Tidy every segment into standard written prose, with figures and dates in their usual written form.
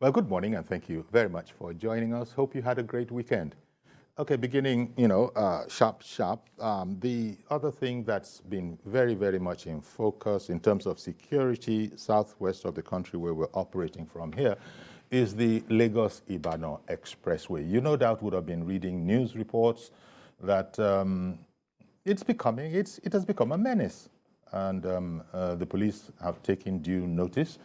Well, good morning, and thank you very much for joining us. Hope you had a great weekend. Okay, beginning, sharp. The other thing that's been very, very much in focus in terms of security southwest of the country where we're operating from here is the Lagos-Ibadan Expressway. You no doubt would have been reading news reports that it has become a menace, and the police have taken due notice.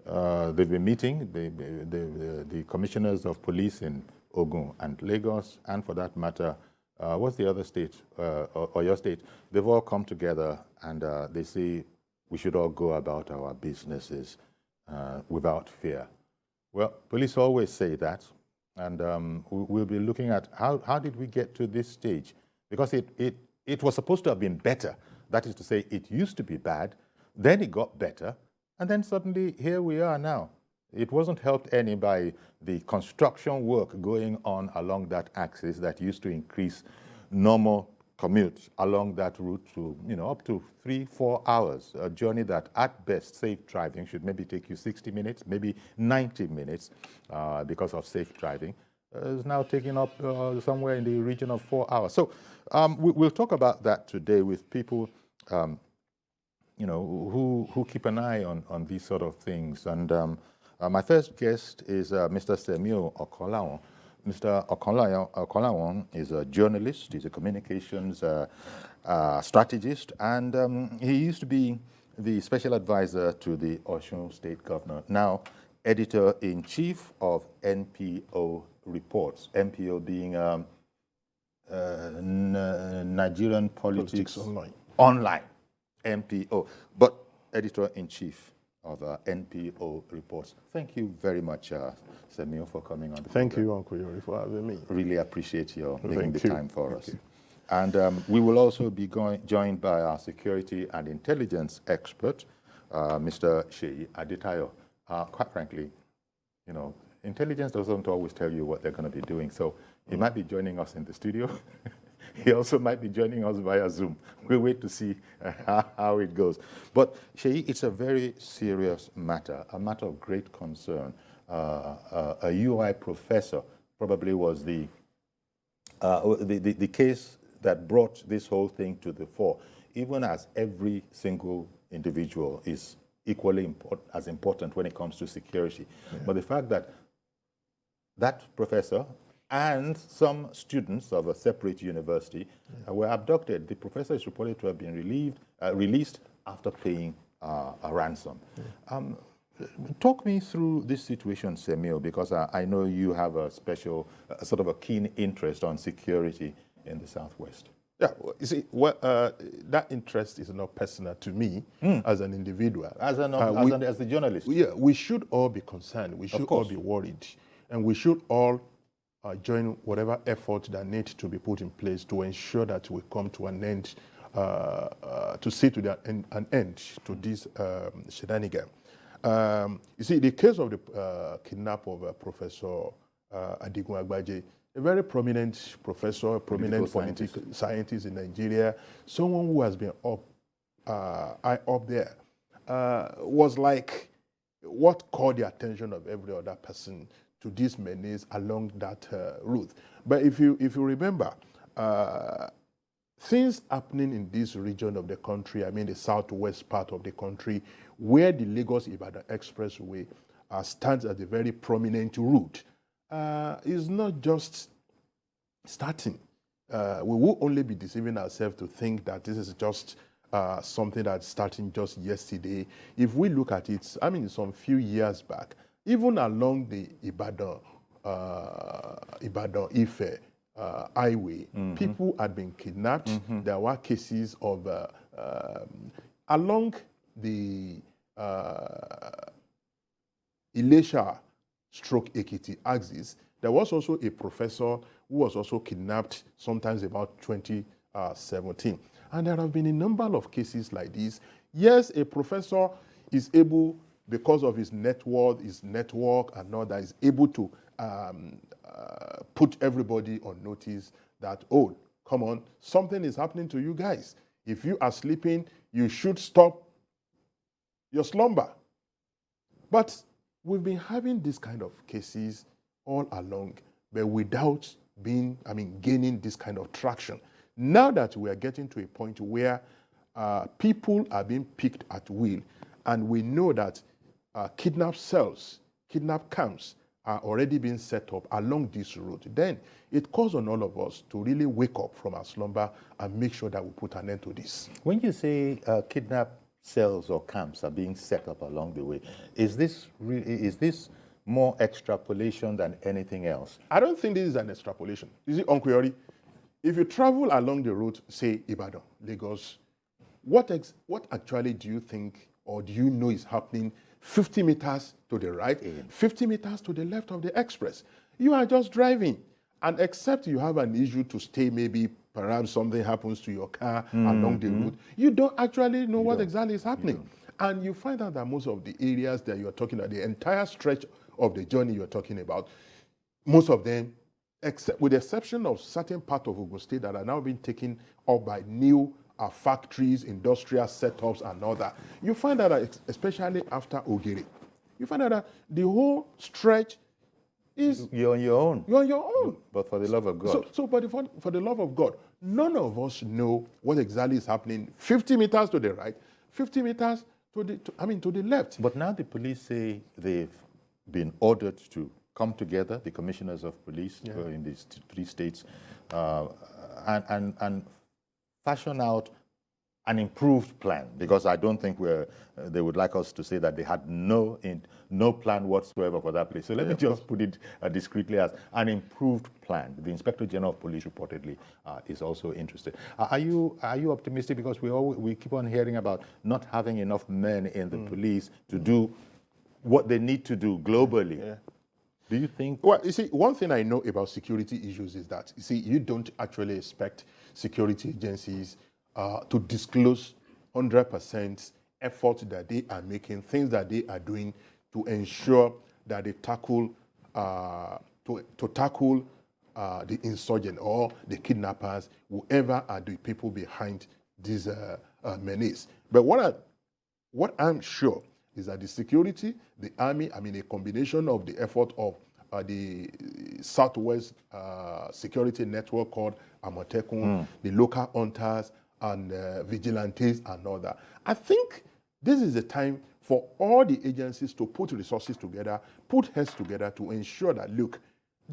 They've been meeting the commissioners of police in Ogun and Lagos, and for that matter, what's the other state, or your state? They've all come together and they say we should all go about our businesses without fear. Well, police always say that, and we'll be looking at how did we get to this stage? Because it was supposed to have been better. That is to say, it used to be bad, then it got better, and then suddenly here we are now. It wasn't helped any by the construction work going on along that axis that used to increase normal commute along that route to, up to 3-4 hours, a journey that at best safe driving should maybe take you 60 minutes, maybe 90 minutes because of safe driving. Is now taking up somewhere in the region of 4 hours. So we'll talk about that today with people who keep an eye on these sort of things. And my first guest is Mr. Semiu Okanlawon. Mr. Okanlawon is a journalist. He's a communications strategist, and he used to be the special advisor to the Osun state governor, now editor-in-chief of NPO Reports, NPO being Nigerian Politics Online, NPO, but editor-in-chief of NPO Reports. Thank you very much, Semiu, for coming on the Thank program. you, Uncle Yori, for having me. Really appreciate your making the time for us. You. And we will also be joined by our security and intelligence expert, Mr. Seyi Adetayo. Quite frankly, intelligence doesn't always tell you what they're going to be doing. So he might be joining us in the studio. He also might be joining us via Zoom. We'll wait to see how it goes. But Seyi, it's a very serious matter, a matter of great concern. A UI professor probably was the case that brought this whole thing to the fore, even as every single individual is equally as important when it comes to security. Yeah. But the fact that that professor and some students of a separate university were abducted. The professor is reported to have been released after paying a ransom. Talk me through this situation, Semiu, because I know you have a special, sort of a keen interest on security in the Southwest. Yeah, you see, that interest is not personal to me as an individual. As a journalist. Yeah, we should all be concerned. We should all be worried. And we should all join whatever effort that needs to be put in place to ensure that we come to an end, to see to an end to this shenanigan. You see, the case of the kidnap of Professor Adigun Agbaje, a very prominent professor, prominent political scientist in Nigeria, someone who has been up there, was like what caught the attention of every other person to this menace along that route. But if you remember, things happening in this region of the country, I mean the southwest part of the country, where the Lagos-Ibadan Expressway stands as a very prominent route, is not just starting. We will only be deceiving ourselves to think that this is just something that's starting just yesterday. If we look at it, I mean, some few years back, even along the Ibadan-Ife highway, people had been kidnapped. There were cases of, along the Ilesha/Ekiti axis, there was also a professor who was also kidnapped sometimes about 2017. And there have been a number of cases like this. Yes, a professor is able, because of his network and all that, is able to put everybody on notice that, oh, come on, something is happening to you guys. If you are sleeping, you should stop your slumber. But we've been having this kind of cases all along, but without gaining this kind of traction. Now that we are getting to a point where people are being picked at will, and we know that kidnap cells, kidnap camps are already being set up along this route, then it calls on all of us to really wake up from our slumber and make sure that we put an end to this. When you say kidnap cells or camps are being set up along the way, is this more extrapolation than anything else? I don't think this is an extrapolation. You see, Uncle Yori, if you travel along the route, say Ibadan, Lagos, what actually do you think or do you know is happening 50 meters to the right, 50 meters to the left of the express? You are just driving. And except you have an issue to stay, maybe perhaps something happens to your car along the route, you don't actually know what exactly is happening. And you find out that most of the areas that you're talking about, the entire stretch of the journey you're talking about, most of them, except with the exception of certain parts of Ogun State that are now being taken up by new factories, industrial setups, and all that, you find out that, especially after Ogiri, you find out that the whole stretch is... You're on your own. You're on your own. But for the love of God. But for the love of God, none of us know what exactly is happening 50 meters to the right, 50 meters to the left. But now the police say they've been ordered to come together, the commissioners of police in these 3 states, and fashion out an improved plan, because I don't think they would like us to say that they had no plan whatsoever for that place. So let me just put it discreetly as an improved plan. The Inspector General of Police reportedly is also interested. Are you optimistic? Because we keep on hearing about not having enough men in the police to do what they need to do globally. Yeah. Do you think? Well, you see, one thing I know about security issues is that, you see, you don't actually expect security agencies to disclose 100% effort that they are making, things that they are doing to ensure that they tackle the insurgent or the kidnappers, whoever are the people behind these menace. But what I'm sure is that the security, the army, a combination of the effort of the Southwest Security Network called Amotekun, the local hunters and vigilantes and all that. I think this is the time for all the agencies to put resources together, put heads together to ensure that, look,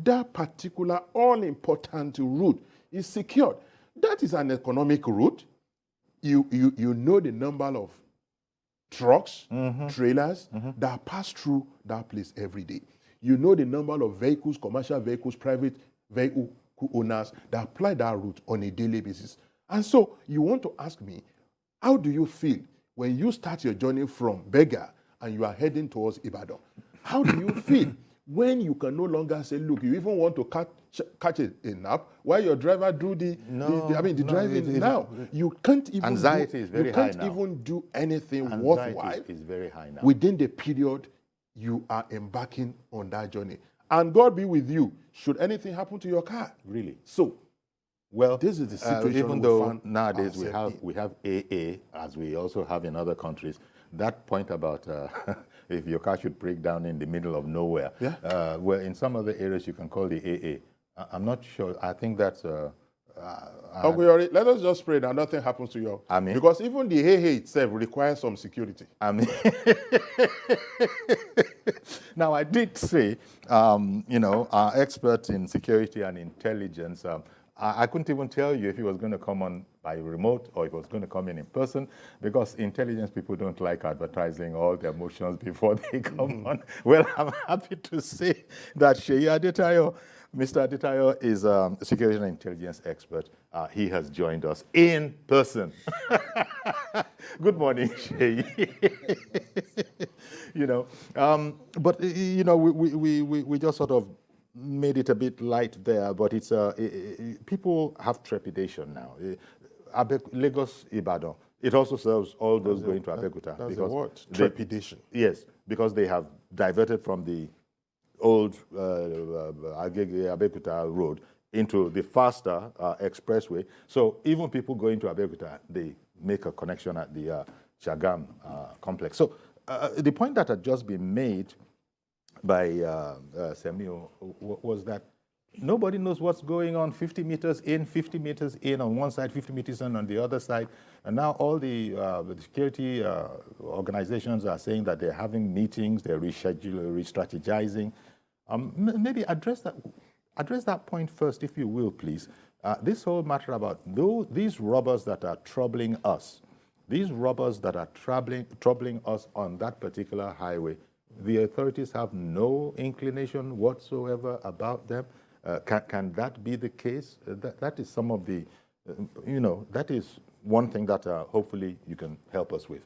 that particular all-important route is secured. That is an economic route. You know the number of trucks, trailers that pass through that place every day. You know the number of vehicles, commercial vehicles, private vehicle owners that apply that route on a daily basis. And so you want to ask me, how do you feel when you start your journey from Bega and you are heading towards Ibadan? How do you feel when you can no longer say, look, you even want to catch a nap while your driver do the driving now? You can't even anxiety is very high now. You can't even do anything anxiety worthwhile. Is very high now. Within the period you are embarking on that journey. And God be with you should anything happen to your car. Really? So, well, this is the situation. Even though nowadays we have AA, as we also have in other countries, that point about if your car should break down in the middle of nowhere, where in some other areas you can call the AA. I'm not sure. I think that's... Okay, let us just pray that nothing happens to you. I mean, because even the AA itself requires some security. I mean, now I did say, our expert in security and intelligence, I couldn't even tell you if he was going to come on by remote or if he was going to come in person, because intelligence people don't like advertising all their emotions before they come on. Well, I'm happy to say that Seyi Adetayo, Mr. Adetayo, is a security and intelligence expert. He has joined us in person. Good morning, Seyi. But we just sort of made it a bit light there, but it's people have trepidation now. Lagos-Ibadan, it also serves all those going to Abeokuta. That's the word, trepidation. Yes, because they have diverted from the old Abeokuta road into the faster expressway. So even people going to Abeokuta, they make a connection at the Shagam complex. So the point that had just been made Semiu was that nobody knows what's going on 50 meters in on one side, 50 meters in on the other side. And now all the security organizations are saying that they're having meetings, they're rescheduling, re-strategizing. Maybe address that point first, if you will, please. This whole matter about these robbers that are troubling us, these robbers that are troubling us on that particular highway, the authorities have no inclination whatsoever about them. Can that be the case? That is some of the, that is one thing that hopefully you can help us with.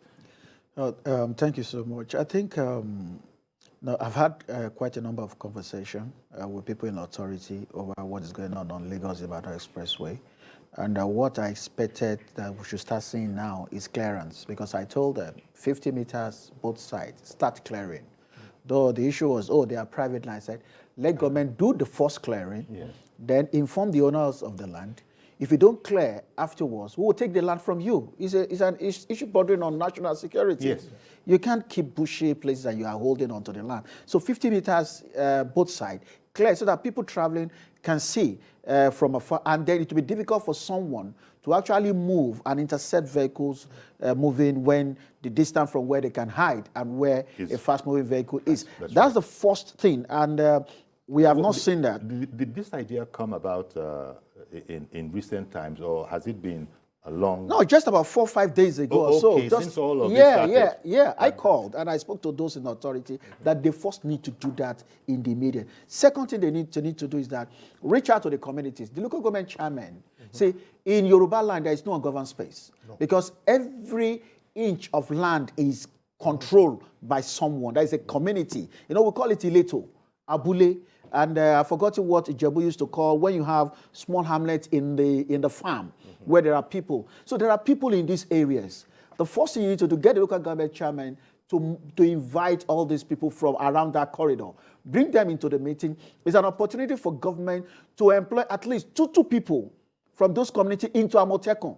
Thank you so much. I think now, I've had quite a number of conversations with people in authority over what is going on Lagos-Ibadan Expressway. And what I expected that we should start seeing now is clearance, because I told them 50 meters both sides, start clearing. Though the issue was, they are private land. I said, let government do the first clearing, yes, then inform the owners of the land. If you don't clear afterwards, we will take the land from you. It's an issue bordering on national security. Yes. You can't keep bushy places and you are holding onto the land. So 50 meters both sides, clear, so that people traveling can see from afar. And then it will be difficult for someone to actually move and intercept vehicles moving when the distance from where they can hide and where a fast-moving vehicle is. That's right. The first thing. And we have not seen that. Did this idea come about in recent times, or has it been a long... No, just about 4 or 5 days ago or so. Okay, since all of this started. Yeah. I called and I spoke to those in authority that they first need to do that in the immediate. Second thing they need to do is that reach out to the communities. The local government chairman say, in Yoruba land, there is no ungoverned space. No. Because every inch of land is controlled by someone. There is a community. We call it Ileto, Abule, and I've forgotten what Ijebu used to call when you have small hamlets in the farm where there are people. So there are people in these areas. The first thing you need to do, get the local government chairman to invite all these people from around that corridor. Bring them into the meeting. It's an opportunity for government to employ at least two people from those communities into Amotekun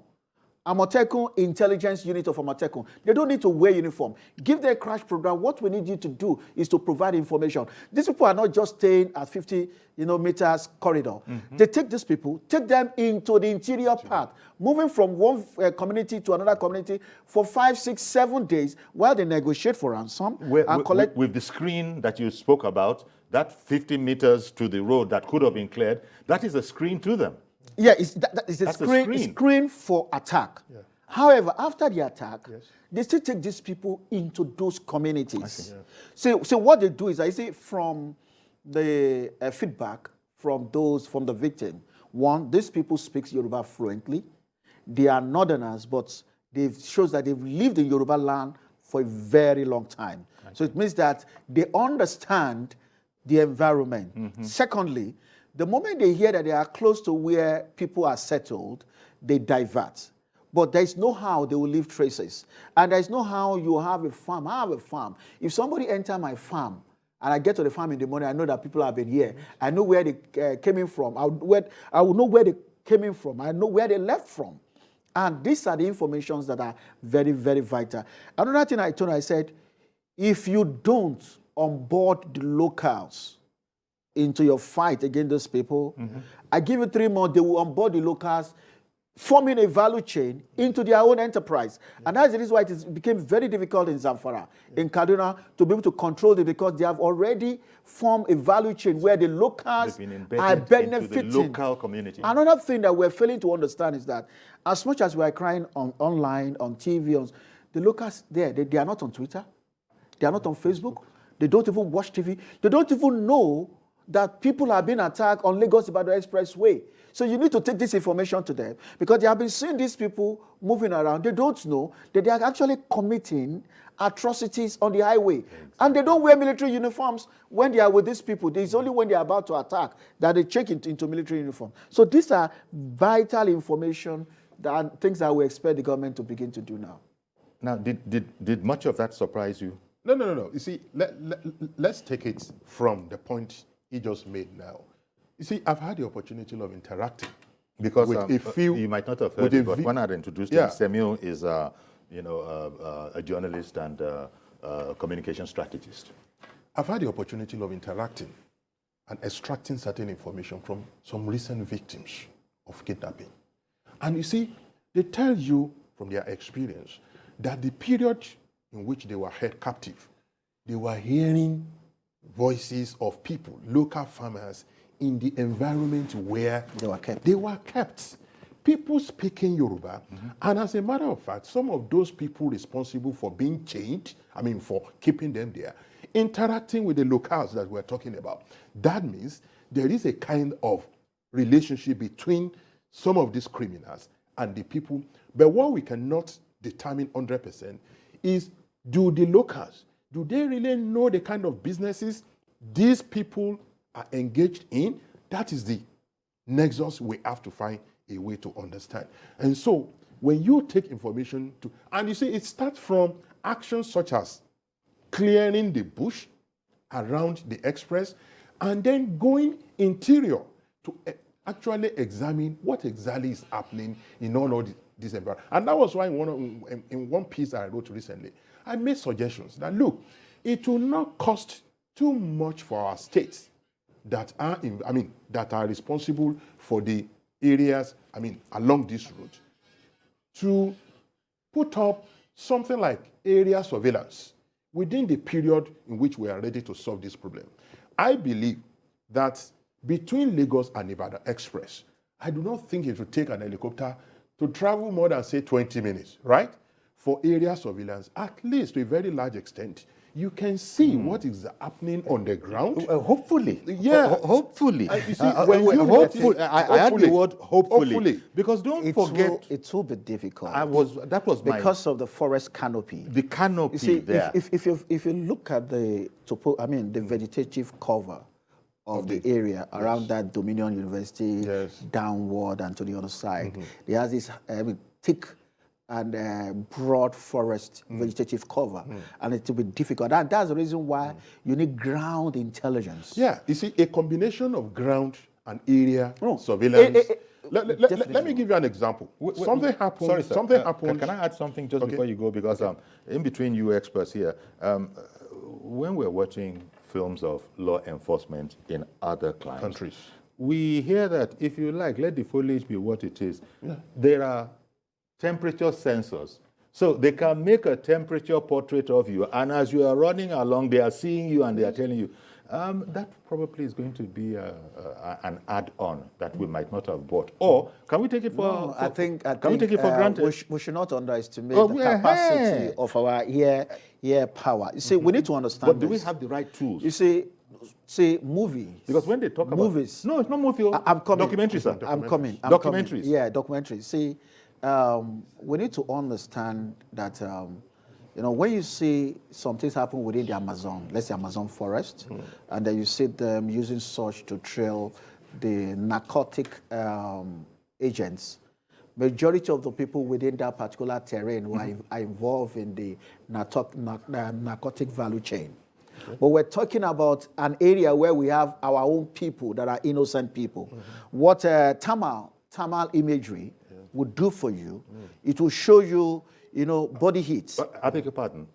intelligence unit of Amotekun. They don't need to wear uniform. Give them a crash program. What we need you to do is to provide information. These people are not just staying at 50 meters corridor. They take these people, take them into the interior part, moving from one community to another community for 5, 6, 7 days while they negotiate for ransom and collect. With the screen that you spoke about, that 50 meters to the road that could have been cleared, that is a screen to them. Yeah, it's a screen for attack. Yeah. However, after the attack, they still take these people into those communities. So what they do is, I say from the feedback from the victim, one, these people speak Yoruba fluently. They are northerners, but it shows that they've lived in Yoruba land for a very long time. So it means that they understand the environment. Secondly, the moment they hear that they are close to where people are settled, they divert. But there is no how they will leave traces. And there is no how you have a farm. I have a farm. If somebody enter my farm, and I get to the farm in the morning, I know that people have been here. I know where they came in from. I will know where they came in from. I know where they left from. And these are the informations that are very, very vital. Another thing I told her, I said, if you don't onboard the locals into your fight against those people, I give you 3 months, they will onboard the locals, forming a value chain into their own enterprise. And that's the reason why it became very difficult in Zamfara, in Kaduna, to be able to control it, because they have already formed a value chain where the locals are benefiting. Into the local community. Another thing that we're failing to understand is that as much as we're crying online, on TV, the locals there, they are not on Twitter, they are not on Facebook, they don't even watch TV, they don't even know that people are being attacked on Lagos-Ibadan Expressway. So you need to take this information to them, because they have been seeing these people moving around. They don't know that they are actually committing atrocities on the highway. And they don't wear military uniforms when they are with these people. It's only when they are about to attack that they check into military uniform. So these are vital information, that things that we expect the government to begin to do now. Now, did much of that surprise you? No. You see, let's take it from the point he just made now. You see, I've had the opportunity of interacting because with a few. You might not have heard it, but when I introduced him, Semiu is a journalist and a communication strategist. I've had the opportunity of interacting and extracting certain information from some recent victims of kidnapping. And you see, they tell you from their experience that the period in which they were held captive, they were hearing voices of people, local farmers, in the environment where they were kept. People speaking Yoruba, and as a matter of fact, some of those people responsible for being chained, for keeping them there, interacting with the locals that we're talking about. That means there is a kind of relationship between some of these criminals and the people. But what we cannot determine 100% is, do the locals, do they really know the kind of businesses these people are engaged in? That is the nexus we have to find a way to understand. And so when you take information to, and you see, it starts from actions such as clearing the bush around the express and then going interior to actually examine what exactly is happening in all of this environment. And that was why in one piece I wrote recently, I made suggestions that, look, it will not cost too much for our states that are that are responsible for the areas along this route to put up something like area surveillance within the period in which we are ready to solve this problem. I believe that between Lagos and Ibadan Express, I do not think it would take an helicopter to travel more than, say, 20 minutes, right? For area surveillance, at least to a very large extent, you can see what is happening on the ground. Hopefully. Yeah. Hopefully. You see, when you hopefully, I add the word hopefully. Hopefully. Because don't forget. It will be difficult. Because of the forest canopy. The canopy you see, there. If you look at the vegetative cover of the area around that Dominion University, downward and to the other side, there has this thick and broad forest vegetative cover, and it will be difficult. And that's the reason why you need ground intelligence. Yeah, you see, a combination of ground and area surveillance. Let me give you an example. Something happened. Sorry, sir. Something happened. Can I add something just before you go? Because in between you experts here, when we're watching films of law enforcement in other countries, we hear that, if you like, let the foliage be what it is. Yeah. There are temperature sensors. So they can make a temperature portrait of you, and as you are running along, they are seeing you and they are telling you. That probably is going to be an add-on that we might not have bought. Or can we take it for? I think we take it for granted? We should not underestimate the capacity of our ear power. You see, we need to understand. But do we have the right tools? You see, movies. Because when they talk about movies, no, it's not movie. I'm coming. Documentaries, sir. I'm coming. Documentaries. Yeah, documentaries. See, we need to understand that. When you see some things happen within the Amazon, let's say Amazon forest, and then you see them using such to trail the narcotic agents, majority of the people within that particular terrain are involved in the narcotic value chain. Okay. But we're talking about an area where we have our own people that are innocent people. What thermal imagery would do for you, it will show you, body heat. I beg your pardon.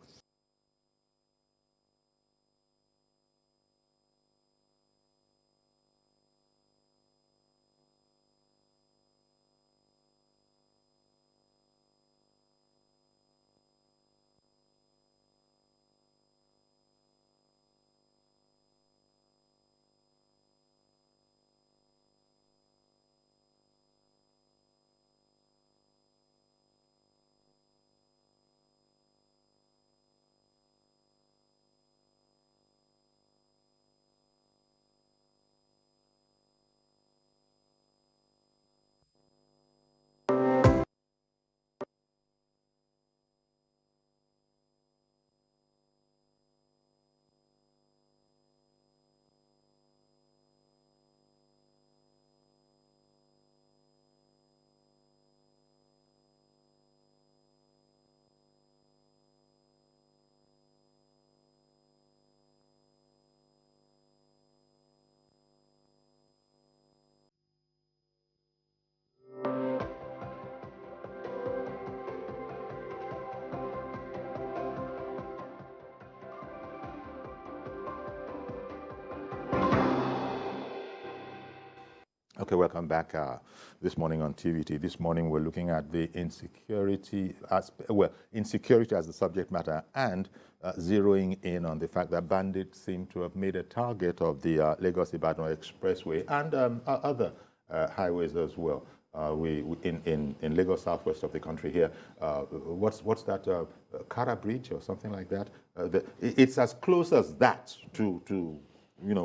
Okay, welcome back this morning on TVT. This morning we're looking at the insecurity, insecurity as the subject matter, and zeroing in on the fact that bandits seem to have made a target of the Lagos-Ibadan Expressway and other highways as well. We in Lagos, southwest of the country here, what's that, Kara Bridge or something like that? It's as close as that to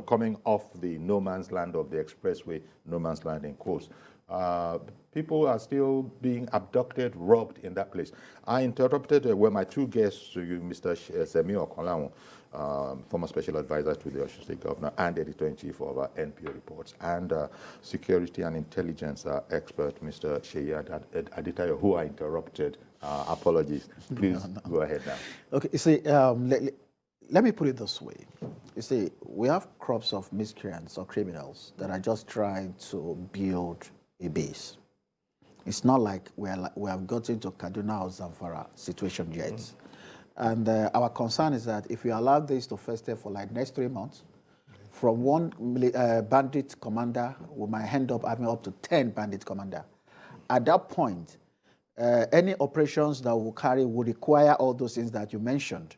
coming off the no man's land of the expressway, no man's land in quotes. People are still being abducted, robbed in that place. I interrupted my two guests to you, Mr. Semiu Okanlawon, former special advisor to the Osun State Governor and editor-in-chief of NPO reports, and security and intelligence expert, Mr. Seyi Adetayo, who I interrupted. Apologies. Please go ahead now. Okay, you see, let me put it this way. You see, we have crops of miscreants or criminals that are just trying to build a base. It's not like we have gotten to Kaduna or Zamfara situation yet. And our concern is that if we allow this to fester for like next 3 months, from one bandit commander, we might end up having up to 10 bandit commander. At that point, any operations that will carry will require all those things that you mentioned.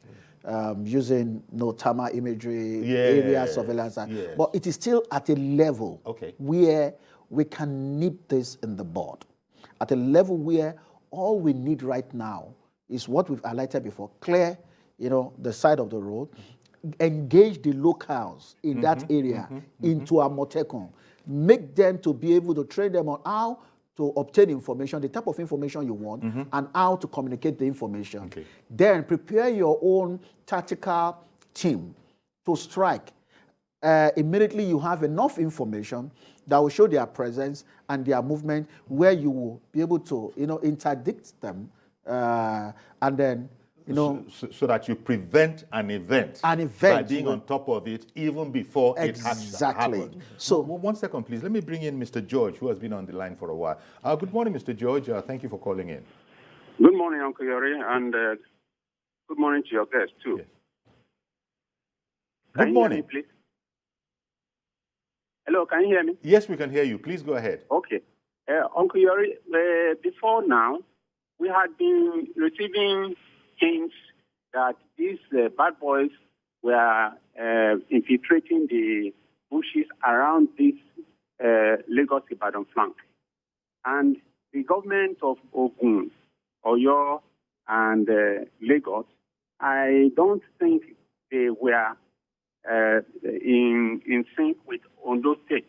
Using thermal imagery, area surveillance. Yes. But it is still at a level where we can nip this in the bud. At a level where all we need right now is what we've highlighted before: clear, the side of the road, engage the locals in that area into a Amotekun, make them to be able to train them on how to obtain information, the type of information you want, and how to communicate the information. Okay. Then prepare your own tactical team to strike. Immediately you have enough information that will show their presence and their movement, where you will be able to, interdict them, and then, so that you prevent an event by being on top of it even before it has happened. So, one second, please. Let me bring in Mr. George, who has been on the line for a while. Good morning, Mr. George. Thank you for calling in. Good morning, Uncle Yori, and good morning to your guests, too. Yes. Good morning. Can you hear me, please? Hello, can you hear me? Yes, we can hear you. Please go ahead. Okay. Uncle Yori, before now, we had been receiving hints that these bad boys were infiltrating the bushes around this Lagos-Ibadan flank. And the government of Ogun, Oyo, and Lagos, I don't think they were in sync with Ondo State.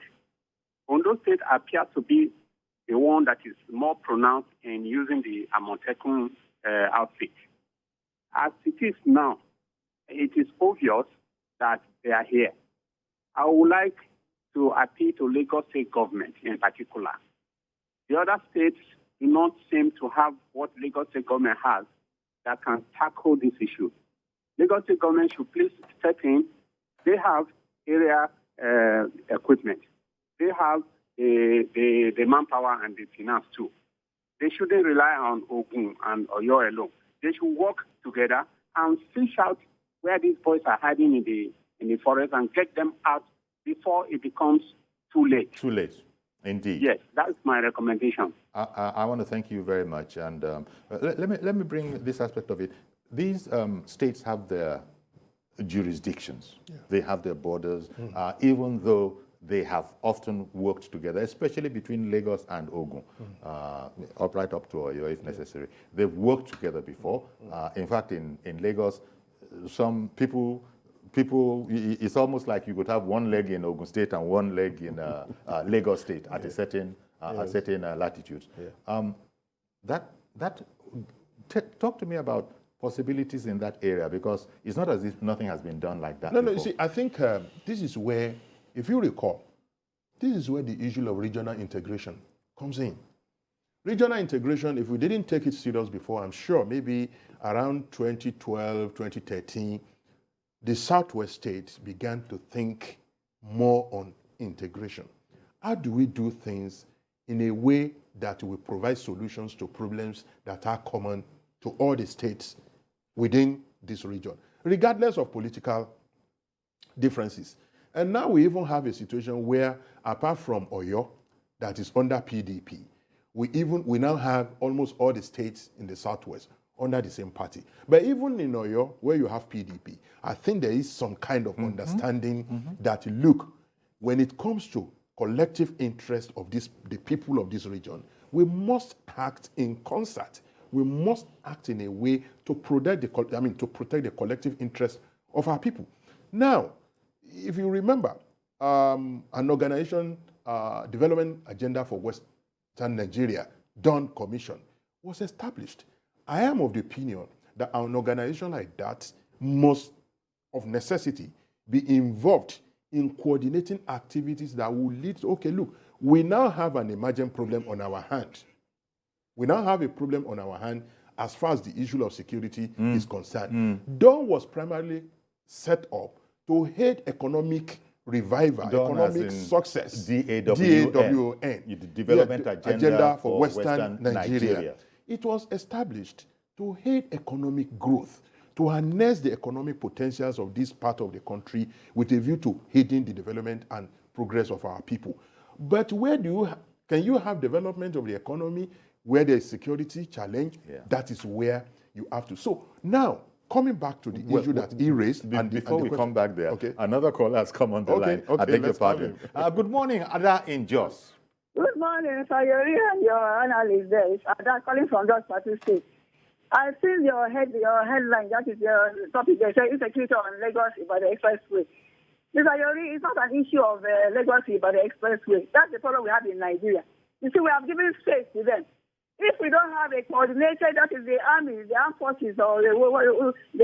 Ondo State appears to be the one that is more pronounced in using the Amotekun outfit. As it is now, it is obvious that they are here. I would like to appeal to Lagos State government in particular. The other states do not seem to have what Lagos State government has that can tackle this issue. Lagos State government should please step in. They have area equipment. They have the manpower and the finance too. They shouldn't rely on Ogun and Oyo alone. They should work together and fish out where these boys are hiding in the forest and get them out before it becomes too late. Too late, indeed. Yes, that's my recommendation. I want to thank you very much, and let me bring this aspect of it. These states have their jurisdictions. Yeah. They have their borders, even though they have often worked together, especially between Lagos and Ogun, right up to Oyo if necessary. They've worked together before. In fact, in Lagos, some people, it's almost like you could have one leg in Ogun State and one leg in Lagos State at a certain latitude. Yeah. Talk to me about possibilities in that area, because it's not as if nothing has been done like that before. No, you see, I think this is where, if you recall, this is where the issue of regional integration comes in. Regional integration, if we didn't take it serious before, I'm sure maybe around 2012, 2013, the Southwest states began to think more on integration. How do we do things in a way that will provide solutions to problems that are common to all the states within this region, regardless of political differences? And now we even have a situation where, apart from Oyo, that is under PDP. We now have almost all the states in the Southwest under the same party. But even in Oyo, where you have PDP, I think there is some kind of understanding that, look, when it comes to collective interest of the people of this region, we must act in concert. We must act in a way to protect the collective interest of our people. Now, if you remember, an organization, Development Agenda for Western Nigeria, Dawn Commission, was established. I am of the opinion that an organization like that must, of necessity, be involved in coordinating activities that will lead to, okay, look, we now have an emergent problem on our hand. We now have a problem on our hand as far as the issue of security is concerned. Dawn was primarily set up to aid economic revival, economic success. DAWN. The Development Agenda for Western Nigeria. It was established to aid economic growth, to harness the economic potentials of this part of the country with a view to aiding the development and progress of our people. But where can you have development of the economy where there is security challenge? Yeah. That is where you have to. So now, coming back to the issue that he raised. Before we come back there, another caller has come on the line. I beg your pardon. Good morning, Ada in Jos. Good morning, Sayori and your analyst there. It's Ada calling from Jos Plateau State. I've seen your headline, that is your topic there, say insecurity on Lagos-Ibadan Expressway. Mr. Sayori, it's not an issue of Lagos-Ibadan Expressway. That's the problem we have in Nigeria. You see, we have given space to them. If we don't have a coordinated, that is the army, the armed forces, or the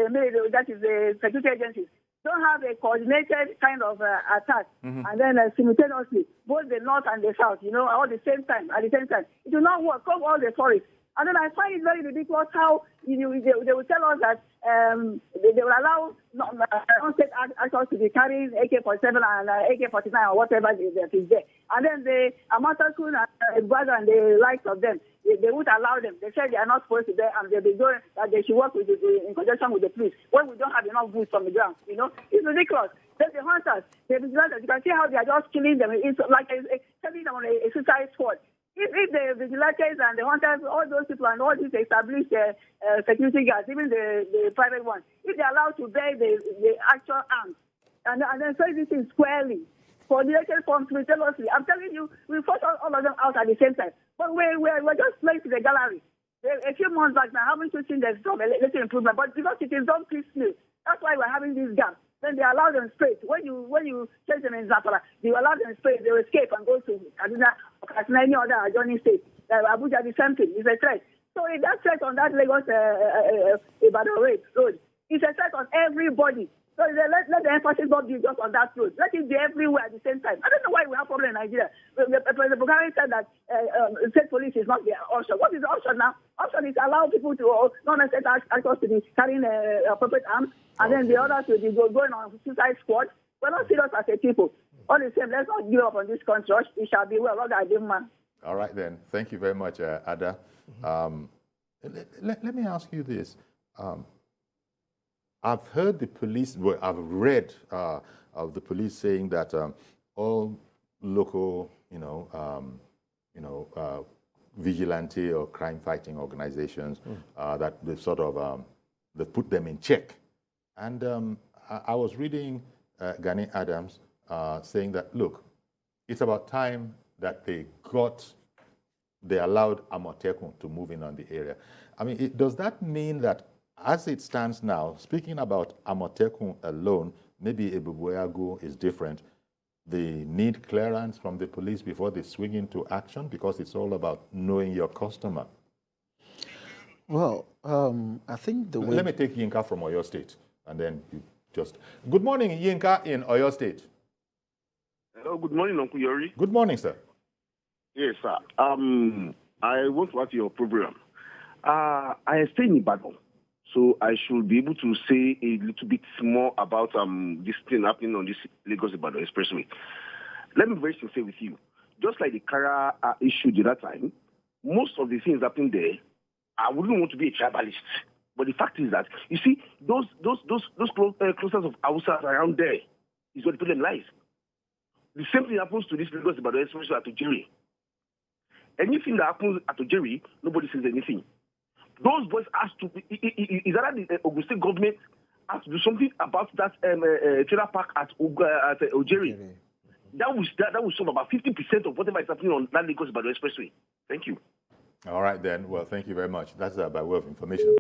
military, that is the security agencies, don't have a coordinated kind of attack, and then simultaneously, both the north and the south, all at the same time, it will not work. Come all the forests. And then I find it very ridiculous how they will tell us that they will allow non-state actors to be carrying AK-47 and AK-49 or whatever that is there. And then the Amatakun and Brother and the likes of them, they won't allow them. They said they are not supposed to be there, and they'll be doing that. They should work in conjunction with the police when we don't have enough boots on the ground. It's ridiculous. Then the hunters, the vigilantes, you can see how they are just killing them. It's like sending them on a suicide squad. If the vigilantes and the hunters, all those people and all these established security guards, even the private ones, if they're allowed to bear the actual arms and then say this thing squarely, coordinated form simultaneously, I'm telling you, we force all of them out at the same time. But we're just playing to the gallery. A few months back now, haven't you seen there's some little improvement? But because it is done piecemeal, that's why we're having this gap. Then they allow them straight. When you chase them in Zapara, you allow them straight. They will escape and go to Kaduna or any other adjoining state. Abuja, the same thing. It's a threat. So if that threat on that Lagos-Ibadan road, it's a threat on everybody. So let the emphasis not be just on that road. Let it be everywhere at the same time. I don't know why we have problem in Nigeria. President Buhari said that state police is not the option. What is the option now? Option is allow people to non-state actors to be carrying appropriate arms, and then the others will be going on suicide squad. We're not serious as a people. All the same, let's not give up on this country. It shall be well. All right then. Thank you very much, Ada. Let me ask you this. I've heard the police, I've read of the police saying that all local, vigilante or crime-fighting organizations that they sort of they put them in check. And I was reading Gani Adams saying that, look, it's about time that they allowed Amotekun to move in on the area. I mean, does that mean that as it stands now, speaking about Amotekun alone, maybe Ebubuagu is different, they need clearance from the police before they swing into action because it's all about knowing your customer? Well, I think the way... Let me take Yinka from Oyo State, and then you just... Good morning, Yinka in Oyo State. Hello, good morning, Uncle Yori. Good morning, sir. Yes, sir. I want to ask your program. I stay in Ibadan, so I should be able to say a little bit more about this thing happening on this Lagos-Ibadan Expressway. Let me be very sincere with you. Just like the Kara issue the other time, most of the things happening there, I wouldn't want to be a tribalist. But the fact is that, you see, those clusters of Hausas around there is where the problem lies. The same thing happens to this Lagos-Ibadan Expressway at Ujiri. anything that happens at Ojeri, nobody says anything. Those boys asked to be, is that the Ogun State government has to do something about that trailer park at Ojeri? That will solve about 50% of whatever is happening on that Lagos-Ibadan Expressway. Thank you. All right, then. Well, thank you very much. That's by way of information.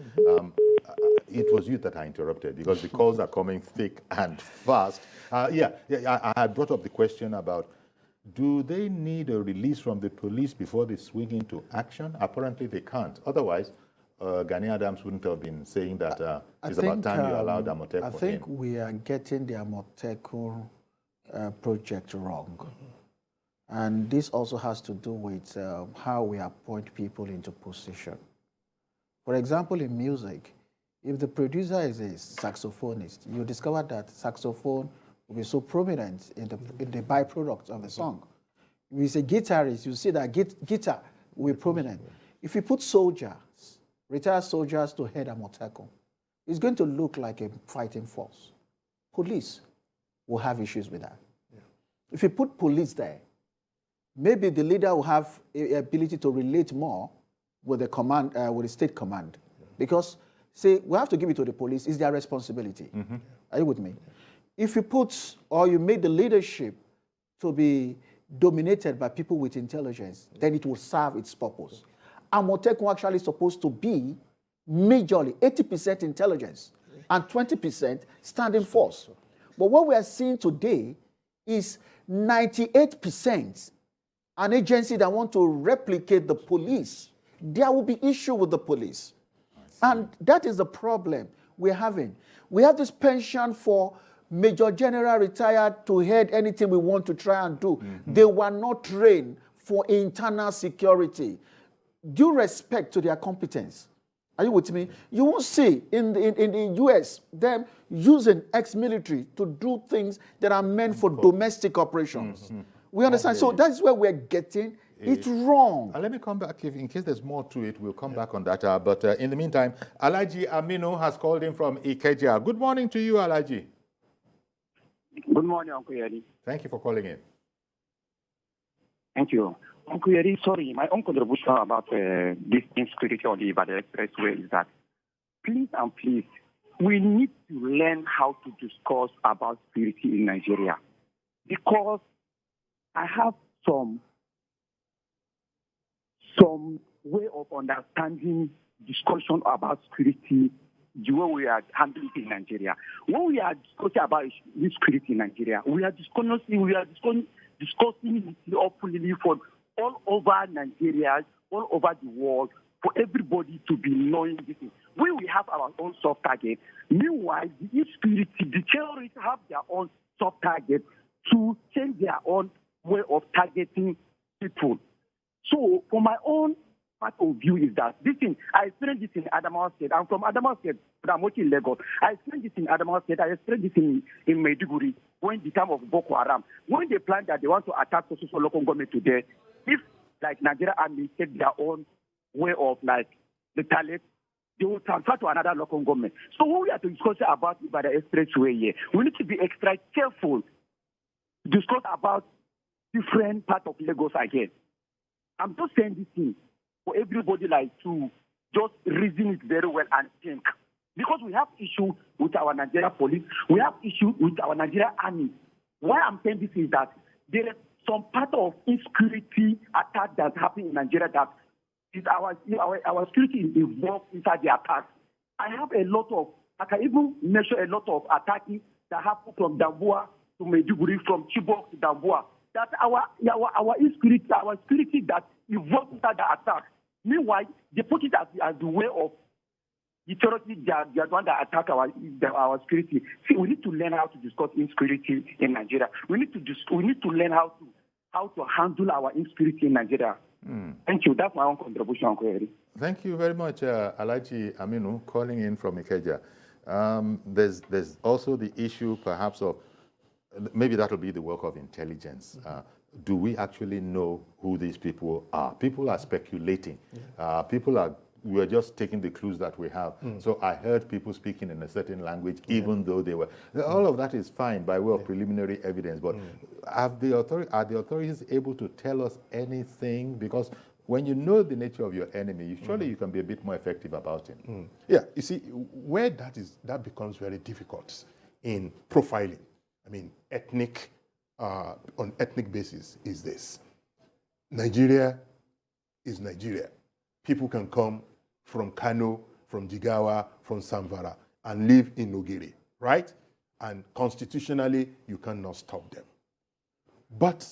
It was you that I interrupted because the calls are coming thick and fast. I had brought up the question about, do they need a release from the police before they swing into action? Apparently, they can't. Otherwise, Gani Adams wouldn't have been saying that it's about time you allowed Amotekun. I think we are getting the Amotekun project wrong. And this also has to do with how we appoint people into position. For example, in music, if the producer is a saxophonist, you discover that saxophone will be so prominent in the byproduct of the song. If it's a guitarist, you see that guitar will be prominent. If you put soldiers, retired soldiers to head Amotekun, it's going to look like a fighting force. Police will have issues with that. Yeah. If you put police there, maybe the leader will have the ability to relate more with the command, with the state command. Yeah. Because, see, we have to give it to the police. It's their responsibility. Mm-hmm. Are you with me? Yeah. If you put, or you make the leadership to be dominated by people with intelligence, then it will serve its purpose. Amotekun actually supposed to be majorly 80% intelligence and 20% standing force. But what we are seeing today is 98% an agency that want to replicate the police. There will be issue with the police. And that is the problem we're having. We have this pension for Major General retired to head anything we want to try and do. Mm-hmm. They were not trained for internal security. Due respect to their competence. Are you with me? You won't see in the US them using ex-military to do things that are meant for domestic operations. Mm-hmm. We understand. So that's where we're getting it wrong. Let me come back. In case there's more to it, we'll come back on that. But in the meantime, Alhaji Aminu has called in from Ikeja. Good morning to you, Alhaji. Good morning, Uncle Yeri. Thank you for calling in. Thank you. Uncle Yeri, sorry, my own contribution about this insecurity on the Ibadan Expressway is that please, we need to learn how to discuss about security in Nigeria. Because I have some way of understanding discussion about security, the way we are handling it in Nigeria. When we are discussing about security in Nigeria, we are discussing it openly for all over Nigeria, all over the world, for everybody to be knowing this. We have our own soft target. Meanwhile, the insecurity, the terrorists have their own soft target to change their own way of targeting people. So, for my own part of view is that this thing, I experienced this in Adamawa State. I'm from Adamawa State, but I'm working in Lagos. I experienced this in Adamawa State. I experienced this in Maiduguri when the time of Boko Haram. When they planned that they want to attack social local government today, if like Nigeria Army take their own way of like the talent, they will transfer to another local government. So when we are to discuss about the Expressway here, we need to be extra careful to discuss about different parts of Lagos again. I'm just saying this thing for everybody like to just reason it very well and think. Because we have issue with our Nigeria police, we have issue with our Nigeria army. Why I'm saying this is that there is some part of insecurity attack that happened in Nigeria that is our security is involved inside the attack. I can even measure a lot of attacking that happened from Damboa to Maiduguri, from Chibok to Damboa. That our security that involved inside the attack. Meanwhile, they put it as the way of the terrorists, they are the one that attack our security. See, we need to learn how to discuss insecurity in Nigeria. We need to learn how to handle our insecurity in Nigeria. Thank you. That's my own contribution, Uncle Eri. Thank you very much, Alhaji Aminu, calling in from Ikeja. There's also the issue, perhaps, of maybe that will be the work of intelligence. Do we actually know who these people are? People are speculating. We are just taking the clues that we have. So I heard people speaking in a certain language, even though they were. All of that is fine by way of preliminary evidence. But are the authorities able to tell us anything? Because when you know the nature of your enemy, surely you can be a bit more effective about it. Yeah, you see, where that becomes very difficult in profiling, I mean, on ethnic basis is this. Nigeria is Nigeria. People can come from Kano, from Jigawa, from Samvara, and live in Ogiri, right? And constitutionally, you cannot stop them. But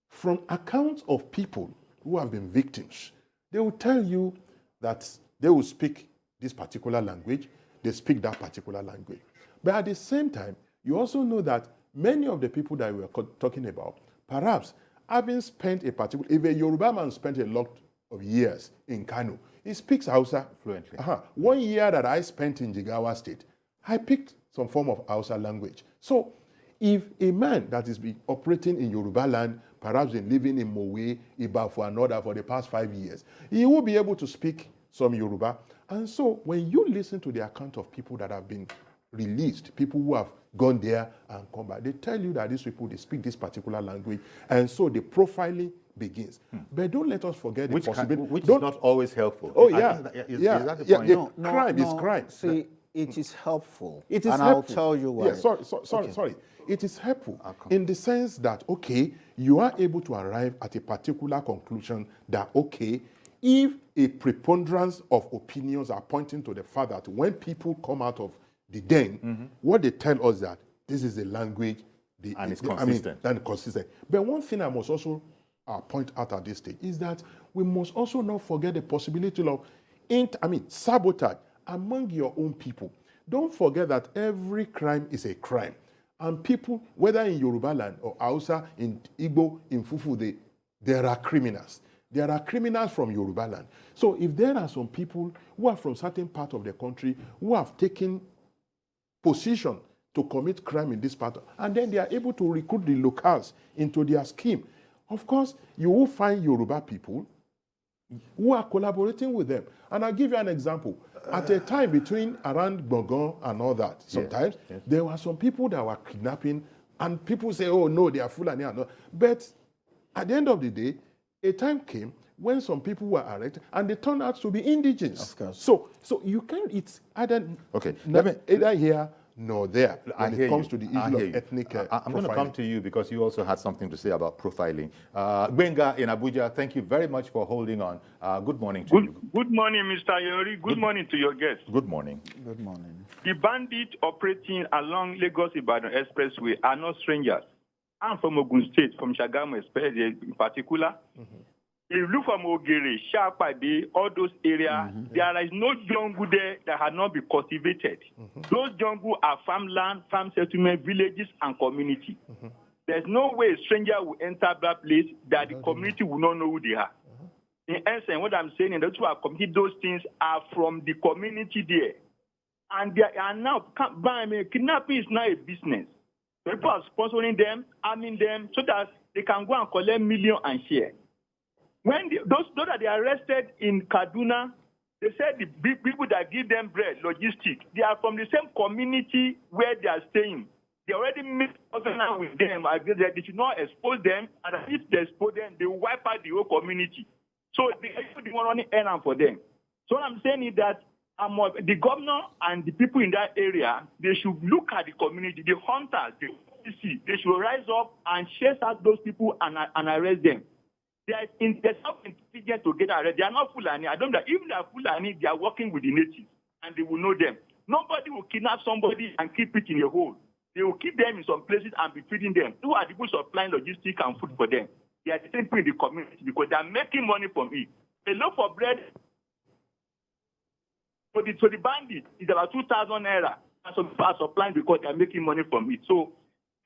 from accounts of people who have been victims, they will tell you that they will speak this particular language, they speak that particular language. But at the same time, you also know that many of the people that we were talking about, perhaps having spent if a Yoruba man spent a lot of years in Kano, he speaks Hausa fluently. 1 year that I spent in Jigawa State, I picked some form of Hausa language. So if a man that is operating in Yoruba land, perhaps been living in Mowe, Iba for another for the past 5 years, he will be able to speak some Yoruba. And so when you listen to the account of people that have been released, people who have gone there and come back, they tell you that these people, they speak this particular language. And so the profiling begins. But don't let us forget the possibility. Which is not always helpful. Oh, yeah. Is that the point? Crime is crime. See, it is helpful. It is and helpful. I'll tell you why. Yeah, sorry. It is helpful in the sense that, okay, you are able to arrive at a particular conclusion that, okay, if a preponderance of opinions are pointing to the fact that when people come out of the den, what they tell us that this is a language, and it's consistent. And consistent. But one thing I must also point out at this stage is that we must also not forget the possibility of sabotage among your own people. Don't forget that every crime is a crime. And people, whether in Yoruba land or Hausa, in Igbo, in Fufu, there are criminals. There are criminals from Yoruba land. So if there are some people who are from certain part of the country who have taken position to commit crime in this part, and then they are able to recruit the locals into their scheme, of course, you will find Yoruba people who are collaborating with them. And I'll give you an example. At a time between around Gbongan and all that, sometimes, there were some people that were kidnapping, and people say, oh, no, they are Fulani. But at the end of the day, a time came when some people were arrested, and they turned out to be indigenous. So you can't, it's either, either here nor there when it comes to the issue of ethnic I'm going to come to you because you also had something to say about profiling. Benga in Abuja, thank you very much for holding on. Good morning to you. Good morning, Mr. Yori. Good morning to your guests. Good morning. Good morning. The bandits operating along Lagos-Ibadan Expressway are not strangers. I'm from Ogun State, from Shagamu in particular. If you look from Ogere, Shapade, all those areas, there is no jungle there that had not been cultivated. Those jungle are farmland, farm settlement, villages, and community. There's no way a stranger will enter that place that the community will not know who they are. In essence, what I'm saying is those who are committing those things are from the community there. And they are now, kidnapping is now a business. People are sponsoring them, arming them, so that they can go and collect millions and share. When those that they arrested in Kaduna, they said the big people that give them bread, logistics, they are from the same community where they are staying. They already made covenant with them. They should not expose them, and if they expose them, they will wipe out the whole community. So they want running errand for them. So what I'm saying is that the governor and the people in that area, they should look at the community, the hunters, the OPC, they should rise up and chase out those people and arrest them. There's something intelligent to get arrested. They are not Fulani. I don't know. Even they are Fulani, they are working with the natives, and they will know them. Nobody will kidnap somebody and keep it in a hole. They will keep them in some places and be feeding them. Who are the people supplying logistics and food for them? They are the same people in the community because they are making money from it. A loaf of bread for the bandit is about 2,000 naira, and some people are supplying because they are making money from it. So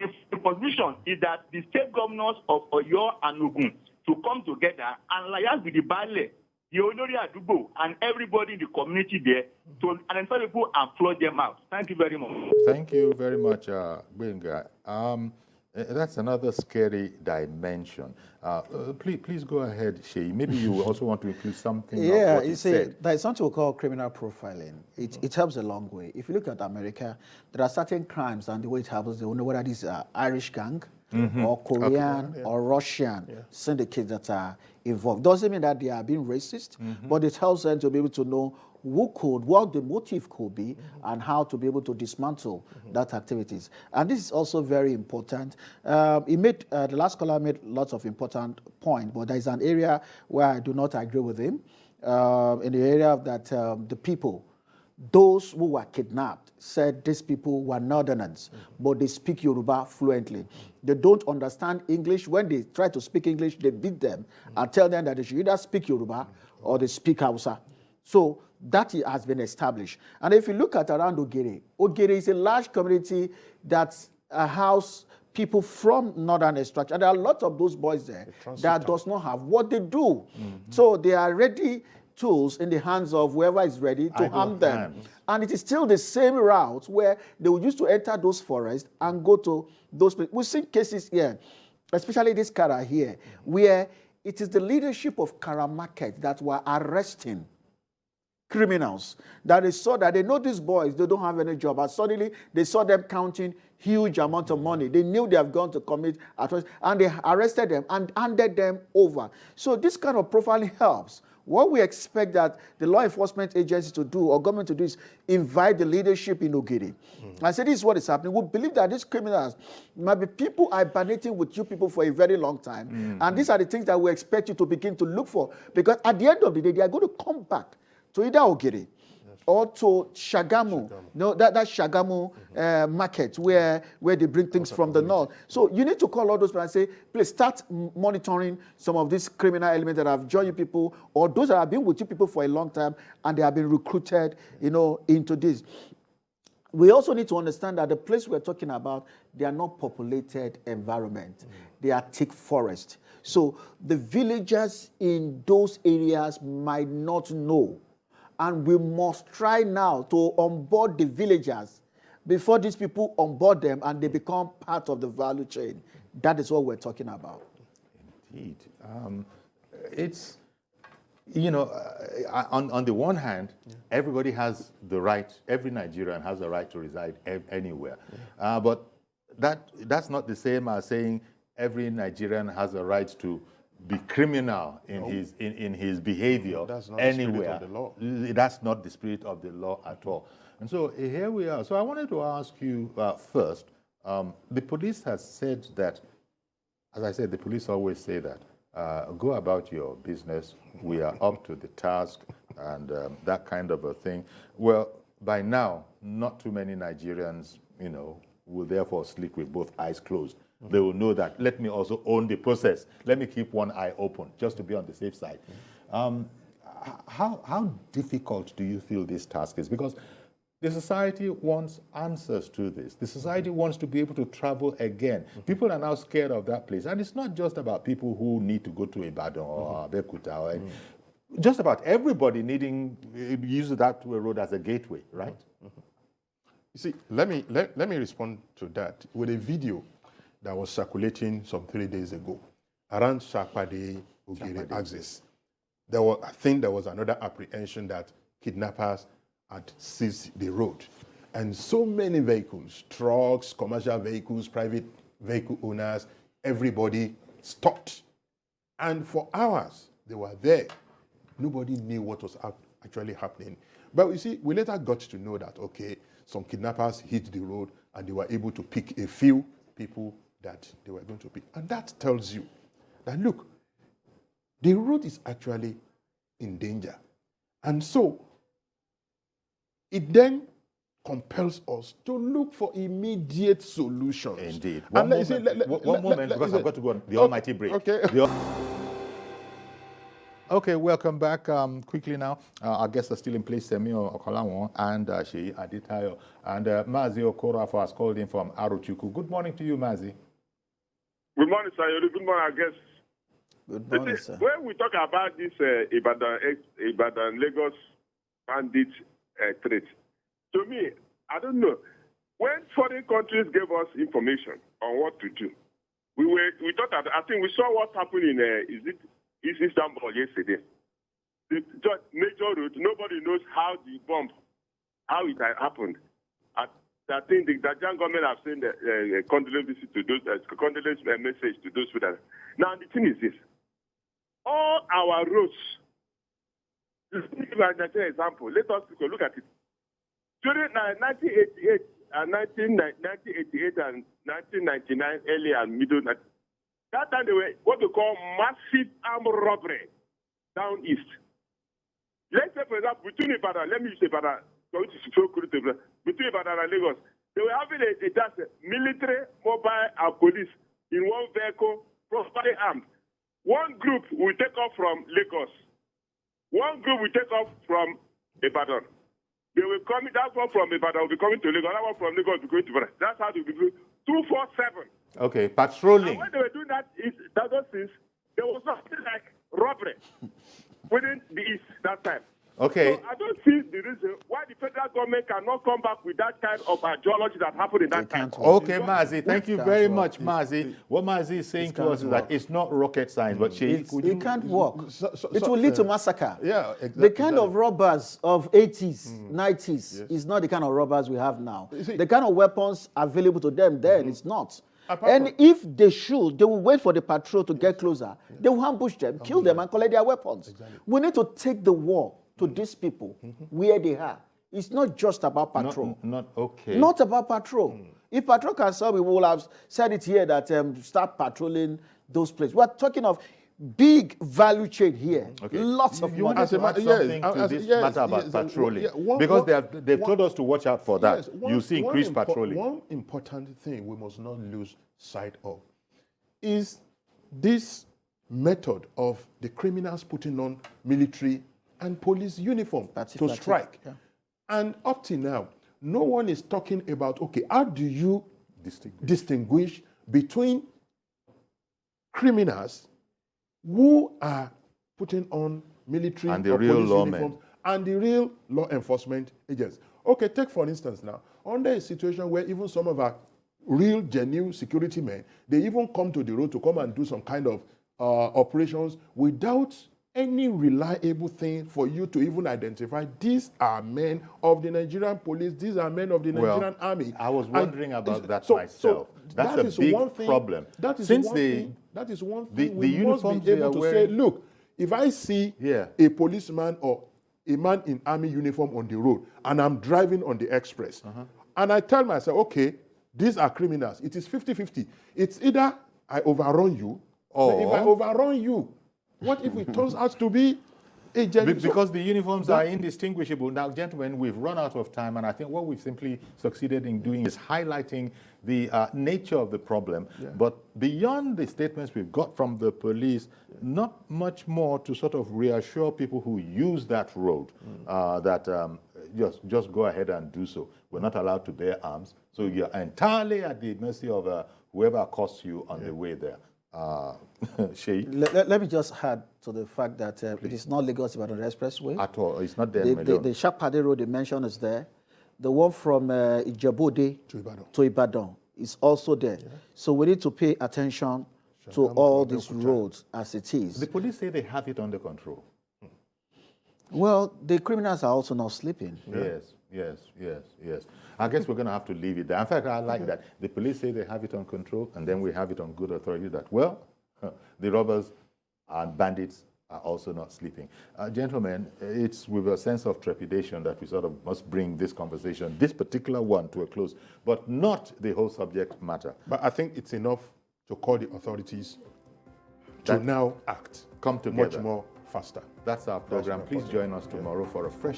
the conclusion is that the state governors of Oyo and Ogun to come together and liaise with the Bale, the Olori Adubo, and everybody in the community there to identify people and flood them out. Thank you very much. Thank you very much, Benga. That's another scary dimension. Please go ahead, Seyi. Maybe you also want to include something. Yeah, you see, there's something we call criminal profiling. It helps a long way. If you look at America, there are certain crimes, and the way it happens, they will know whether this is Irish gang, or Korean or Russian syndicates that are involved. Doesn't mean that they are being racist, but it helps them to be able to know what the motive could be and how to be able to dismantle that activities. And this is also very important. The last caller made lots of important points, but there is an area where I do not agree with him. In the area that the people, those who were kidnapped, said these people were northerners, but they speak Yoruba fluently. They don't understand English. When they try to speak English, they beat them and tell them that they should either speak Yoruba or they speak Hausa. So that has been established. And if you look at around Ogere, Ogere is a large community that house people from northern extraction. And there are a lot of those boys there that does not have what they do. So they are ready tools in the hands of whoever is ready to harm them. And it is still the same route where they would used to enter those forests and go to those places. We've seen cases here, especially this Kara here, where it is the leadership of Kara Market that were arresting criminals, that they saw that they know these boys, they don't have any job, and suddenly they saw them counting huge amount of money. They knew they have gone to commit atrocities, and they arrested them and handed them over. So this kind of profiling helps. What we expect that the law enforcement agencies to do or government to do is invite the leadership in Ogiri. I say this is what is happening. We believe that these criminals might be people hibernating with you people for a very long time. And these are the things that we expect you to begin to look for. Because at the end of the day, they are going to come back to either Ogiri or to Shagamu, that Shagamu market where they bring things from the north. So you need to call all those people and say, please start monitoring some of these criminal elements that have joined you people or those that have been with you people for a long time and they have been recruited, into this. We also need to understand that the place we're talking about, they are not populated environment. They are thick forest. So the villagers in those areas might not know. And we must try now to onboard the villagers before these people onboard them and they become part of the value chain. That is what we're talking about. Indeed. It's, on the one hand, everybody has the right, every Nigerian has the right to reside anywhere. But that's not the same as saying every Nigerian has a right to be criminal in his behavior anywhere. That's not the spirit of the law at all. And so here we are. So I wanted to ask you first, the police has said that, as I said, the police always say that, go about your business, we are up to the task, and that kind of a thing. Well, by now, not too many Nigerians, will therefore sleep with both eyes closed. They will know that, let me also own the process. Let me keep one eye open, just to be on the safe side. How difficult do you feel this task is? Because the society wants answers to this. The society wants to be able to travel again. People are now scared of that place. And it's not just about people who need to go to Ibadan or Abeokuta, or just about everybody needing use that road as a gateway, right? You see, let me respond to that with a video that was circulating some 3 days ago around Shapade Ogere axis. I think there was another apprehension that kidnappers had seized the road. And so many vehicles, trucks, commercial vehicles, private vehicle owners, everybody stopped. And for hours, they were there. Nobody knew what was actually happening. But you see, we later got to know that, okay, some kidnappers hit the road and they were able to pick a few people that they were going to pick. And that tells you that, look, the road is actually in danger. And so it then compels us to look for immediate solutions. Indeed. One moment, because I've got to go on the almighty break. Okay. Okay, welcome back. Quickly now, our guests are still in place, Semiu Okanlawon and Seyi Adetayo. And Mazi Okorafor has called in from Arochukwu. Good morning to you, Mazi. Good morning, sir. Good morning, I guess. Good morning, sir. When we talk about this Ibadan Lagos bandit threat, to me, I don't know. When foreign countries gave us information on what to do, we thought that, I think we saw what happened in Istanbul yesterday. The major road, nobody knows how it happened. I think the Nigerian government have sent a condolence visit to those, condolence message to those people. Now, the thing is this. All our roads, to give an example, let us look at it. During 1988 and 1988 and 1999, early and middle, that time they were what they call massive armed robbery down east. Let's say, for example, between Ibadan, let me use Ibadan, between Ibadan and Lagos, they were having a military, mobile, and police in one vehicle, properly armed. One group will take off from Lagos. One group will take off from Ibadan. They will come, that one from Ibadan will be coming to Lagos, that one from Lagos will be going to Ibadan. That's how they will be doing 247. Okay, patrolling. And when they were doing that, those things, there was nothing like robbery within the East that time. Okay. So I don't see the reason why the federal government cannot come back with that kind of ideology that happened in that time. Okay, Mazi, thank you very much, Mazi. What Mazi is saying to us is that it's not rocket science, but it can't work. It will lead to massacre. Yeah, exactly. The kind of robbers of 80s, 90s is not the kind of robbers we have now. The kind of weapons available to them then is not. And if they should, they will wait for the patrol to get closer. They will ambush them, kill them, and collect their weapons. Exactly. We need to take the war to these people where they are. It's not just about patrol. Not about patrol. If patrol can solve it, we will have said it here that start patrolling those places. We're talking of big value chain here. Okay. Lots of money. Want to add something to this matter about patrolling? Because they've told us to watch out for that. You see increased patrolling. One important thing we must not lose sight of is this method of the criminals putting on military and police uniform to strike. Yeah. And up to now, no one is talking about, okay, how do you distinguish between criminals who are putting on military and the or real police lawmen uniforms and the real law enforcement agents? Okay, take for instance now, under a situation where even some of our real genuine security men, they even come to the road to come and do some kind of operations without any reliable thing for you to even identify these are men of the Nigerian police, these are men of the Nigerian army. I was wondering about that myself. That's a big problem. That is one thing we must be able to say, look, if I see a policeman or a man in army uniform on the road and I'm driving on the express and I tell myself, okay, these are criminals, it is 50-50. It's either I overrun you or if I overrun you, what if it turns out to be a genuine? Because the uniforms are indistinguishable. Now, gentlemen, we've run out of time, and I think what we've simply succeeded in doing is highlighting the nature of the problem. Yeah. But beyond the statements we've got from the police, not much more to sort of reassure people who use that road that just go ahead and do so. We're not allowed to bear arms. So you're entirely at the mercy of whoever accosts you on the way there. Seyi? Let me just add to the fact that it is not Lagos-Ibadan Expressway. At all. It's not there. The Shapade Road they mentioned is there. The one from Ijebu-Ode to Ibadan is also there. Yeah. So we need to pay attention to all these roads as it is. The police say they have it under control. Well, the criminals are also not sleeping. Yes. I guess we're going to have to leave it there. In fact, I like that. The police say they have it on control, and then we have it on good authority that, well, the robbers and bandits are also not sleeping. Gentlemen, it's with a sense of trepidation that we sort of must bring this conversation, this particular one, to a close, but not the whole subject matter. But I think it's enough to call the authorities to now act. Come together. Much more faster. That's our program. Please join us tomorrow for a fresh